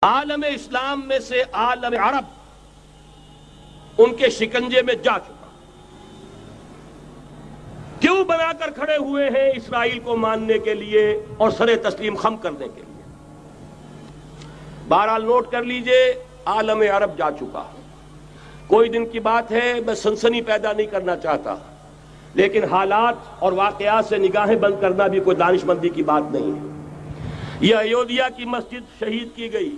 عالم اسلام میں سے عالم عرب ان کے شکنجے میں جا چکا، کیوں بنا کر کھڑے ہوئے ہیں اسرائیل کو ماننے کے لیے اور سر تسلیم خم کرنے کے لیے؟ بہرحال نوٹ کر لیجئے، عالم عرب جا چکا۔ کوئی دن کی بات ہے، میں سنسنی پیدا نہیں کرنا چاہتا، لیکن حالات اور واقعات سے نگاہیں بند کرنا بھی کوئی دانشمندی کی بات نہیں ہے۔ یہ ایودھیا کی مسجد شہید کی گئی،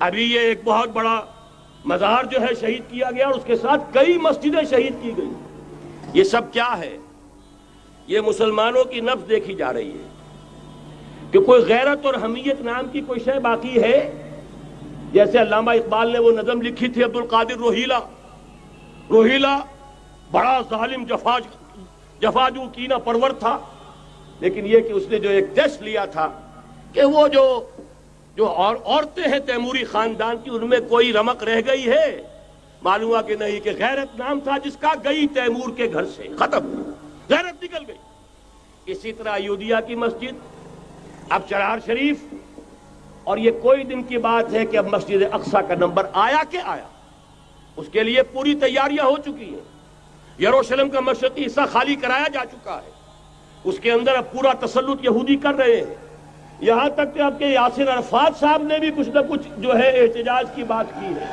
ابھی یہ ایک بہت بڑا مزار جو ہے شہید کیا گیا، اور اس کے ساتھ کئی مسجدیں شہید کی گئی۔ یہ سب کیا ہے؟ یہ مسلمانوں کی نفس دیکھی جا رہی ہے کہ کوئی غیرت اور حمیت نام کی کوئی شے باقی ہے؟ جیسے علامہ اقبال نے وہ نظم لکھی تھی، عبدالقادر روہیلا بڑا ظالم جفاجو کینہ پرور تھا، لیکن یہ کہ اس نے جو ایک ٹیسٹ لیا تھا کہ وہ جو عورتیں ہیں تیموری خاندان کی، ان میں کوئی رمق رہ گئی ہے؟ معلوم ہوا کہ نہیں، کہ غیرت نام تھا جس کا، گئی تیمور کے گھر سے، ختم، غیرت نکل گئی۔ اسی طرح ایودھیا کی مسجد، اب چرار شریف، اور یہ کوئی دن کی بات ہے کہ اب مسجد اقصی کا نمبر آیا کہ آیا، اس کے لیے پوری تیاریاں ہو چکی ہیں۔ یروشلم کا مشرقی حصہ خالی کرایا جا چکا ہے، اس کے اندر اب پورا تسلط یہودی کر رہے ہیں، یہاں تک کہ اب کے یاسر عرفات صاحب نے بھی کچھ نہ کچھ جو ہے احتجاج کی بات کی ہے،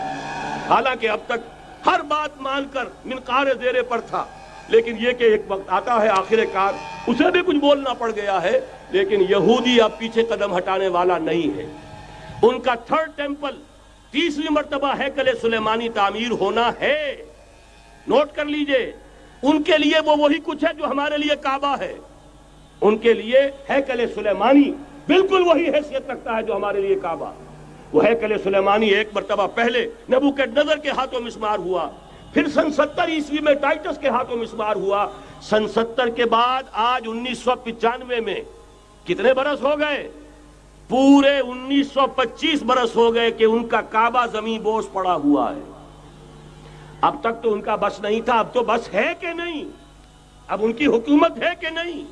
حالانکہ اب تک ہر بات مان کر منقار زیرے پر تھا، لیکن یہ کہ ایک وقت آتا ہے آخر کار اسے بھی کچھ بولنا پڑ گیا ہے۔ لیکن یہودی اب پیچھے قدم ہٹانے والا نہیں ہے۔ ان کا تھرڈ ٹیمپل، تیسری مرتبہ ہیکل سلیمانی تعمیر ہونا ہے۔ نوٹ کر لیجئے، ان کے لیے وہ وہی کچھ ہے جو ہمارے لیے کعبہ ہے، ان کے لیے ہیکل سلیمانی بالکل وہی حیثیت رکھتا ہے جو ہمارے لیے کعبہ۔ وہ ہیکل سلیمانی ایک مرتبہ پہلے نبوکدنضر کے ہاتھوں مسمار ہوا، پھر سن 70 عیسوی میں ٹائٹس کے ہاتھوں مسمار ہوا، سن 70 کے بعد آج 1995 میں کتنے برس ہو گئے؟ پورے 1925 برس ہو گئے کہ ان کا کعبہ زمین بوس پڑا ہوا ہے۔ اب تک تو ان کا بس نہیں تھا، اب تو بس ہے کہ نہیں؟ اب ان کی حکومت ہے کہ نہیں؟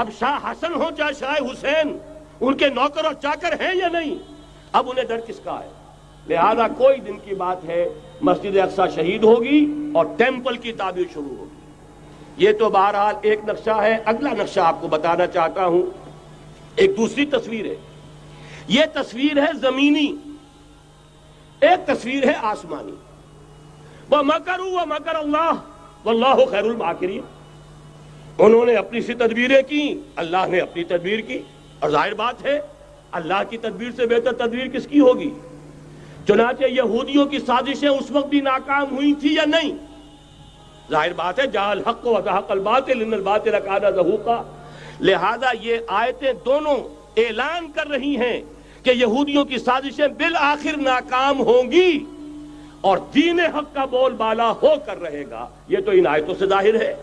اب شاہ حسن ہو چاہے شاہ حسین، ان کے نوکر اور چاکر ہیں یا نہیں؟ اب انہیں ڈر کس کا ہے؟ لہذا کوئی دن کی بات ہے، مسجد اقصی شہید ہوگی اور ٹیمپل کی تعمیر شروع ہوگی۔ یہ تو بہرحال ایک نقشہ ہے۔ اگلا نقشہ آپ کو بتانا چاہتا ہوں، ایک دوسری تصویر ہے۔ یہ تصویر ہے زمینی، ایک تصویر ہے آسمانی۔ وَمَكَرُوا وَمَكَرَ اللَّهُ وَاللَّهُ خَيْرُ الْمَاكِرِينَ۔ انہوں نے اپنی سی تدبیریں کی، اللہ نے اپنی تدبیر کی، اور ظاہر بات ہے اللہ کی تدبیر سے بہتر تدبیر کس کی ہوگی؟ چنانچہ یہودیوں کی سازشیں اس وقت بھی ناکام ہوئی تھی یا نہیں؟ ظاہر بات ہے جاء الحق وزهق الباطل ان الباطل کان زہوقا۔ لہذا یہ آیتیں دونوں اعلان کر رہی ہیں کہ یہودیوں کی سازشیں بالآخر ناکام ہوں گی اور دین حق کا بول بالا ہو کر رہے گا۔ یہ تو ان آیتوں سے ظاہر ہے۔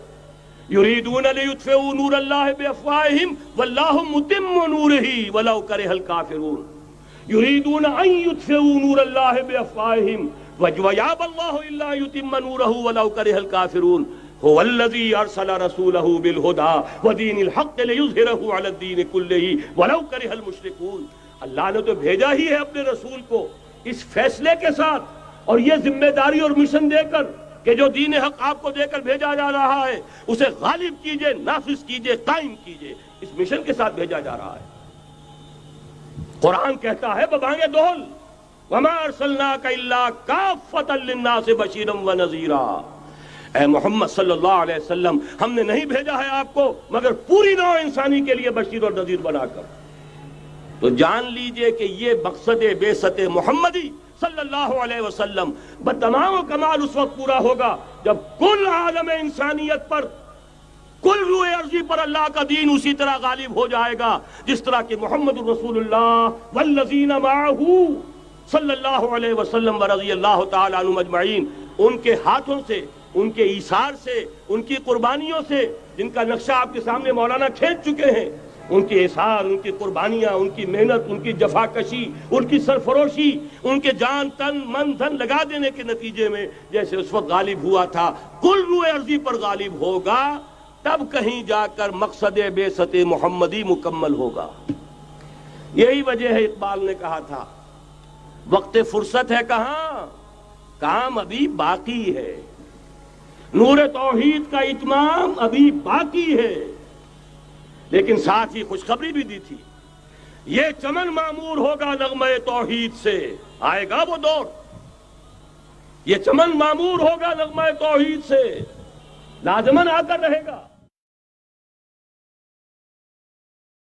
یریدون لیطفئوا نور اللہ بافواہہم واللہ متم نورہ ولو کرہ الکافرون۔ یریدون ان یطفئوا نور اللہ بافواہہم ویابی اللہ الا ان یتم نورہ ولو کرہ الکافرون۔ هو الذی ارسل رسولہ بالہدی ودین الحق لیظہرہ علی الدین کلہ ولو کرہ المشرکون۔ اللہ نے تو بھیجا ہی ہے اپنے رسول کو اس فیصلے کے ساتھ اور یہ ذمہ داری اور مشن دے کر کہ جو دین حق آپ کو دے کر بھیجا جا رہا ہے اسے غالب کیجئے، نافذ کیجئے، قائم کیجئے۔ اس مشن کے ساتھ بھیجا جا رہا ہے۔ قرآن کہتا ہے ببانگ دہل وما ارسلناک الا کافۃ للناس بشیرا ونذیرا۔ اے محمد صلی اللہ علیہ وسلم، ہم نے نہیں بھیجا ہے آپ کو مگر پوری نوع انسانی کے لیے بشیر اور نذیر بنا کر۔ تو جان لیجئے کہ یہ مقصد بعثت محمدی صلی اللہ علیہ وسلم بتمام و کمال اس وقت پورا ہوگا جب کل عالم انسانیت پر، کل روئے ارضی پر اللہ کا دین اسی طرح غالب ہو جائے گا جس طرح کہ محمد رسول اللہ والذین معہ صلی اللہ علیہ وسلم ورضی اللہ تعالی عنہم اجمعین، ان کے ہاتھوں سے، ان کے ایثار سے، ان کی قربانیوں سے، جن کا نقشہ آپ کے سامنے مولانا کھینچ چکے ہیں، ان کے اثار، ان کی قربانیاں، ان کی محنت، ان کی جفاکشی، ان کی سرفروشی، ان کے جان تن من دھن لگا دینے کے نتیجے میں جیسے اس وقت غالب ہوا تھا، کل روئے ارضی پر غالب ہوگا، تب کہیں جا کر مقصد بعثت محمدی مکمل ہوگا۔ یہی وجہ ہے اقبال نے کہا تھا وقت فرصت ہے کہاں، کام ابھی باقی ہے، نور توحید کا اتمام ابھی باقی ہے۔ لیکن ساتھ ہی خوشخبری بھی دی تھی، یہ چمن معمور ہوگا نغمہ توحید سے، آئے گا وہ دور، یہ چمن معمور ہوگا نغمہ توحید سے، لازماً آ کر رہے گا۔